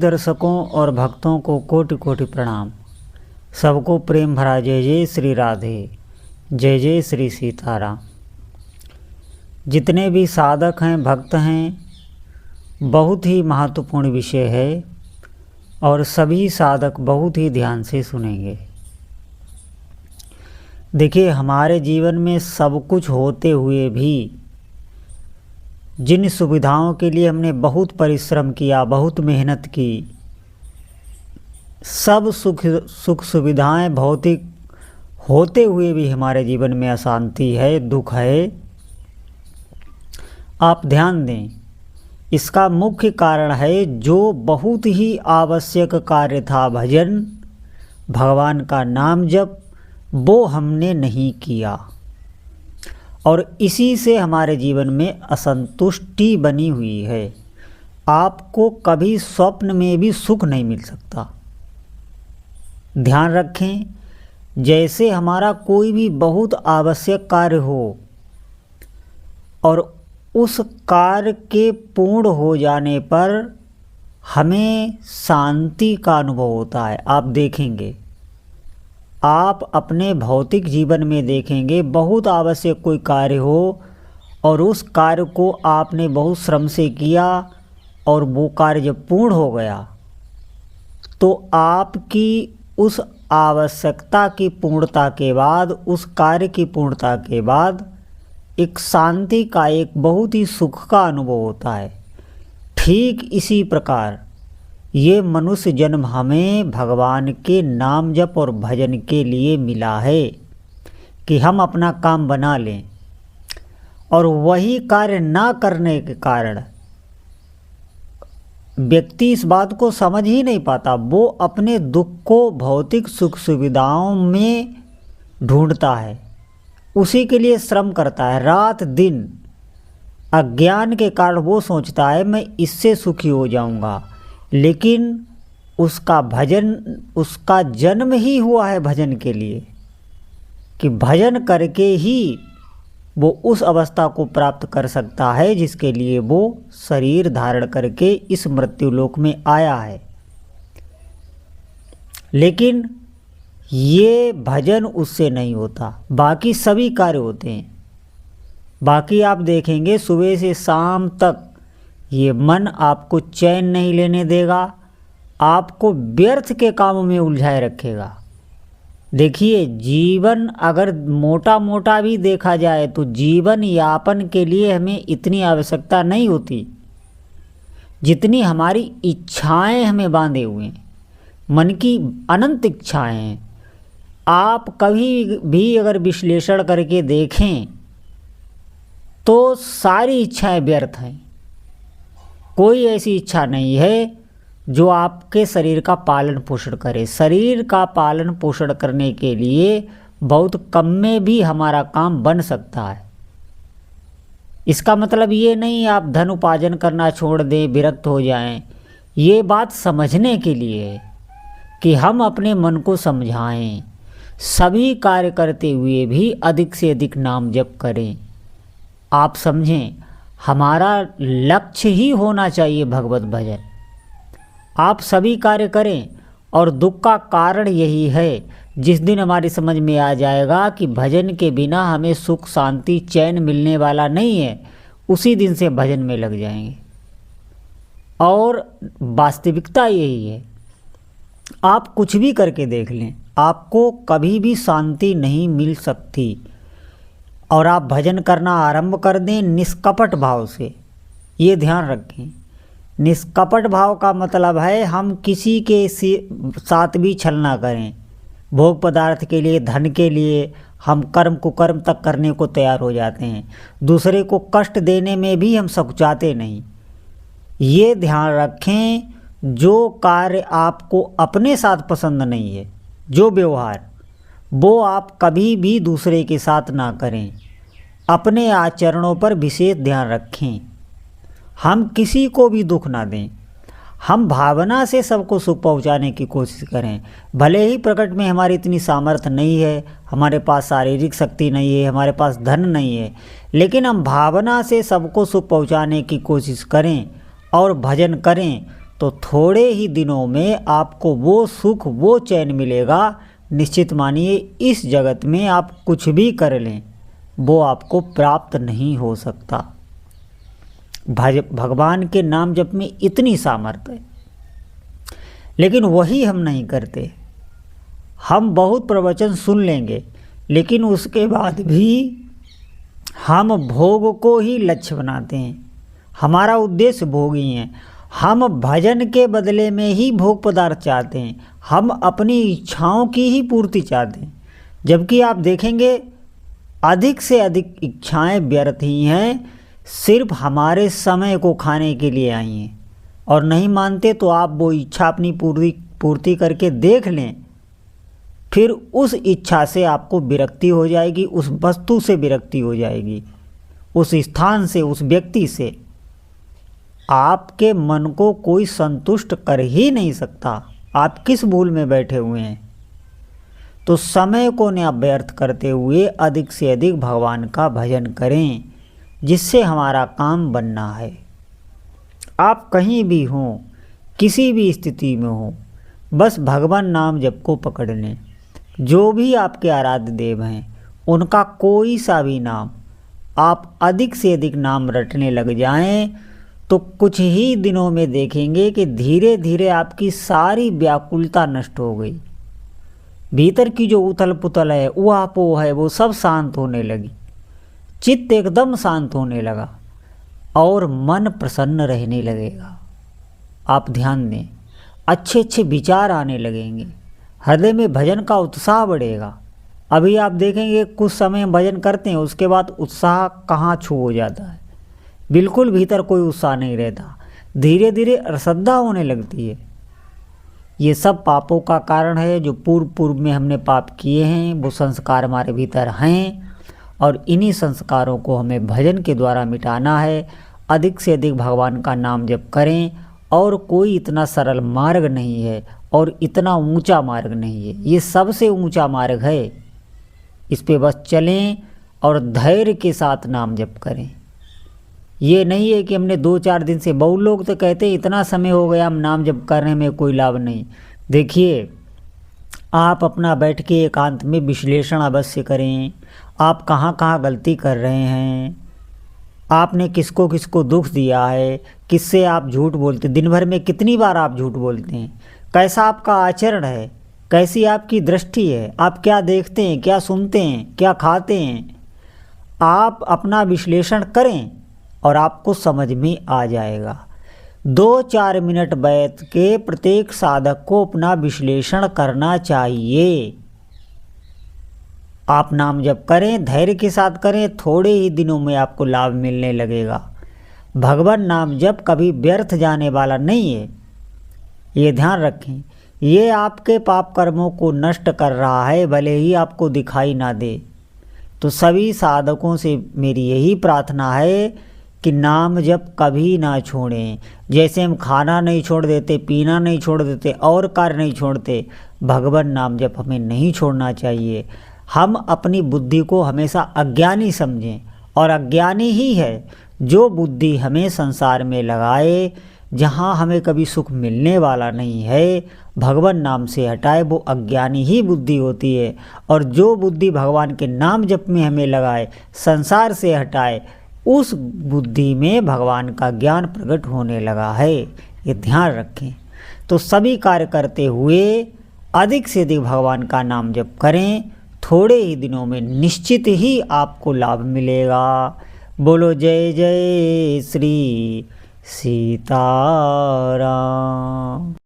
दर्शकों और भक्तों को कोटि कोटि प्रणाम। सबको प्रेम भरा जय जय श्री राधे, जय जय श्री सीताराम। जितने भी साधक हैं, भक्त हैं, बहुत ही महत्वपूर्ण विषय है और सभी साधक बहुत ही ध्यान से सुनेंगे। देखिए, हमारे जीवन में सब कुछ होते हुए भी जिन सुविधाओं के लिए हमने बहुत परिश्रम किया, बहुत मेहनत की, सब सुख सुविधाएं भौतिक होते हुए भी हमारे जीवन में अशांति है, दुख है। आप ध्यान दें, इसका मुख्य कारण है जो बहुत ही आवश्यक कार्य था, भजन, भगवान का नाम जप, वो हमने नहीं किया और इसी से हमारे जीवन में असंतुष्टि बनी हुई है। आपको कभी स्वप्न में भी सुख नहीं मिल सकता। ध्यान रखें, जैसे हमारा कोई भी बहुत आवश्यक कार्य हो और उस कार्य के पूर्ण हो जाने पर हमें शांति का अनुभव होता है। आप देखेंगे, आप अपने भौतिक जीवन में देखेंगे, बहुत आवश्यक कोई कार्य हो और उस कार्य को आपने बहुत श्रम से किया और वो कार्य जब पूर्ण हो गया तो आपकी उस आवश्यकता की पूर्णता के बाद, उस कार्य की पूर्णता के बाद एक शांति का, एक बहुत ही सुख का अनुभव होता है। ठीक इसी प्रकार ये मनुष्य जन्म हमें भगवान के नाम जप और भजन के लिए मिला है कि हम अपना काम बना लें, और वही कार्य ना करने के कारण व्यक्ति इस बात को समझ ही नहीं पाता। वो अपने दुख को भौतिक सुख सुविधाओं में ढूंढता है, उसी के लिए श्रम करता है रात दिन। अज्ञान के कारण वो सोचता है मैं इससे सुखी हो जाऊंगा, लेकिन उसका भजन, उसका जन्म ही हुआ है भजन के लिए कि भजन करके ही वो उस अवस्था को प्राप्त कर सकता है जिसके लिए वो शरीर धारण करके इस मृत्युलोक में आया है। लेकिन ये भजन उससे नहीं होता, बाकी सभी कार्य होते हैं। बाकी आप देखेंगे सुबह से शाम तक ये मन आपको चैन नहीं लेने देगा, आपको व्यर्थ के कामों में उलझाए रखेगा। देखिए, जीवन अगर मोटा मोटा भी देखा जाए तो जीवन यापन के लिए हमें इतनी आवश्यकता नहीं होती जितनी हमारी इच्छाएं हमें बांधे हुए हैं। मन की अनंत इच्छाएं हैं। आप कभी भी अगर विश्लेषण करके देखें तो सारी इच्छाएं व्यर्थ हैं। कोई ऐसी इच्छा नहीं है जो आपके शरीर का पालन पोषण करे। शरीर का पालन पोषण करने के लिए बहुत कम में भी हमारा काम बन सकता है। इसका मतलब ये नहीं आप धन उपार्जन करना छोड़ दें, विरक्त हो जाएं। ये बात समझने के लिए है कि हम अपने मन को समझाएं, सभी कार्य करते हुए भी अधिक से अधिक नाम जप करें। आप समझें, हमारा लक्ष्य ही होना चाहिए भगवत भजन। आप सभी कार्य करें और दुख का कारण यही है। जिस दिन हमारी समझ में आ जाएगा कि भजन के बिना हमें सुख शांति चैन मिलने वाला नहीं है, उसी दिन से भजन में लग जाएंगे। और वास्तविकता यही है, आप कुछ भी करके देख लें, आपको कभी भी शांति नहीं मिल सकती। और आप भजन करना आरंभ कर दें निष्कपट भाव से। ये ध्यान रखें, निष्कपट भाव का मतलब है हम किसी के साथ भी छल ना करें। भोग पदार्थ के लिए, धन के लिए हम कर्म कुकर्म तक करने को तैयार हो जाते हैं। दूसरे को कष्ट देने में भी हम सकुचाते नहीं। ये ध्यान रखें, जो कार्य आपको अपने साथ पसंद नहीं है, जो व्यवहार, वो आप कभी भी दूसरे के साथ ना करें। अपने आचरणों पर विशेष ध्यान रखें। हम किसी को भी दुख ना दें। हम भावना से सबको सुख पहुंचाने की कोशिश करें। भले ही प्रकट में हमारी इतनी सामर्थ्य नहीं है, हमारे पास शारीरिक शक्ति नहीं है, हमारे पास धन नहीं है, लेकिन हम भावना से सबको सुख पहुंचाने की कोशिश करें और भजन करें तो थोड़े ही दिनों में आपको वो सुख वो चैन मिलेगा। निश्चित मानिए इस जगत में आप कुछ भी कर लें वो आपको प्राप्त नहीं हो सकता। भगवान के नाम जप में इतनी सामर्थ्य है, लेकिन वही हम नहीं करते। हम बहुत प्रवचन सुन लेंगे, लेकिन उसके बाद भी हम भोग को ही लक्ष्य बनाते हैं। हमारा उद्देश्य भोग ही है। हम भजन के बदले में ही भोग पदार्थ चाहते हैं। हम अपनी इच्छाओं की ही पूर्ति चाहते हैं, जबकि आप देखेंगे अधिक से अधिक इच्छाएं व्यर्थ ही हैं, सिर्फ हमारे समय को खाने के लिए आई हैं। और नहीं मानते तो आप वो इच्छा अपनी पूर्ति करके देख लें, फिर उस इच्छा से आपको विरक्ति हो जाएगी, उस वस्तु से विरक्ति हो जाएगी, उस स्थान से, उस व्यक्ति से। आपके मन को कोई संतुष्ट कर ही नहीं सकता। आप किस भूल में बैठे हुए हैं? तो समय को न व्यर्थ करते हुए अधिक से अधिक भगवान का भजन करें, जिससे हमारा काम बनना है। आप कहीं भी हों, किसी भी स्थिति में हों, बस भगवान नाम जप को पकड़ लें। जो भी आपके आराध्य देव हैं उनका कोई सा भी नाम आप अधिक से अधिक नाम रटने लग जाएं, तो कुछ ही दिनों में देखेंगे कि धीरे धीरे आपकी सारी व्याकुलता नष्ट हो गई। भीतर की जो उथल पुथल है, ऊहापोह है, वो सब शांत होने लगी। चित्त एकदम शांत होने लगा और मन प्रसन्न रहने लगेगा। आप ध्यान दें, अच्छे अच्छे विचार आने लगेंगे, हृदय में भजन का उत्साह बढ़ेगा। अभी आप देखेंगे कुछ समय भजन करते हैं, उसके बाद उत्साह कहाँ छू हो जाता है, बिल्कुल भीतर कोई उत्साह नहीं रहता। धीरे धीरे अश्रद्धा होने लगती है। ये सब पापों का कारण है। जो पूर्व में हमने पाप किए हैं वो संस्कार हमारे भीतर हैं, और इन्हीं संस्कारों को हमें भजन के द्वारा मिटाना है। अधिक से अधिक भगवान का नाम जप करें, और कोई इतना सरल मार्ग नहीं है और इतना ऊंचा मार्ग नहीं है। ये सबसे ऊंचा मार्ग है। इस पे बस चलें और धैर्य के साथ नाम जप करें। ये नहीं है कि हमने 2-4 दिन से, बहुत लोग तो कहते हैं इतना समय हो गया हम नाम जप करने में कोई लाभ नहीं। देखिए, आप अपना बैठ के एकांत में विश्लेषण अवश्य करें। आप कहाँ कहाँ गलती कर रहे हैं, आपने किसको किसको दुख दिया है, किससे आप झूठ बोलते, दिन भर में कितनी बार आप झूठ बोलते हैं, कैसा आपका आचरण है, कैसी आपकी दृष्टि है, आप क्या देखते हैं, क्या सुनते हैं, क्या खाते हैं। आप अपना विश्लेषण करें और आपको समझ में आ जाएगा। 2-4 मिनट बैठ के प्रत्येक साधक को अपना विश्लेषण करना चाहिए। आप नाम जप करें, धैर्य के साथ करें, थोड़े ही दिनों में आपको लाभ मिलने लगेगा। भगवान नाम जप कभी व्यर्थ जाने वाला नहीं है, ये ध्यान रखें। ये आपके पाप कर्मों को नष्ट कर रहा है, भले ही आपको दिखाई ना दे। तो सभी साधकों से मेरी यही प्रार्थना है कि नाम जप कभी ना छोड़ें। जैसे हम खाना नहीं छोड़ देते, पीना नहीं छोड़ देते, और कार्य नहीं छोड़ते, भगवान नाम जप हमें नहीं छोड़ना चाहिए। हम अपनी बुद्धि को हमेशा अज्ञानी समझें, और अज्ञानी ही है जो बुद्धि हमें संसार में लगाए जहाँ हमें कभी सुख मिलने वाला नहीं है, भगवान नाम से हटाए, वो अज्ञानी ही बुद्धि होती है। और जो बुद्धि भगवान के नाम जप में हमें लगाए, संसार से हटाए, उस बुद्धि में भगवान का ज्ञान प्रकट होने लगा है। ये ध्यान रखें। तो सभी कार्य करते हुए अधिक से अधिक भगवान का नाम जप करें, थोड़े ही दिनों में निश्चित ही आपको लाभ मिलेगा। बोलो जय जय श्री सीताराम।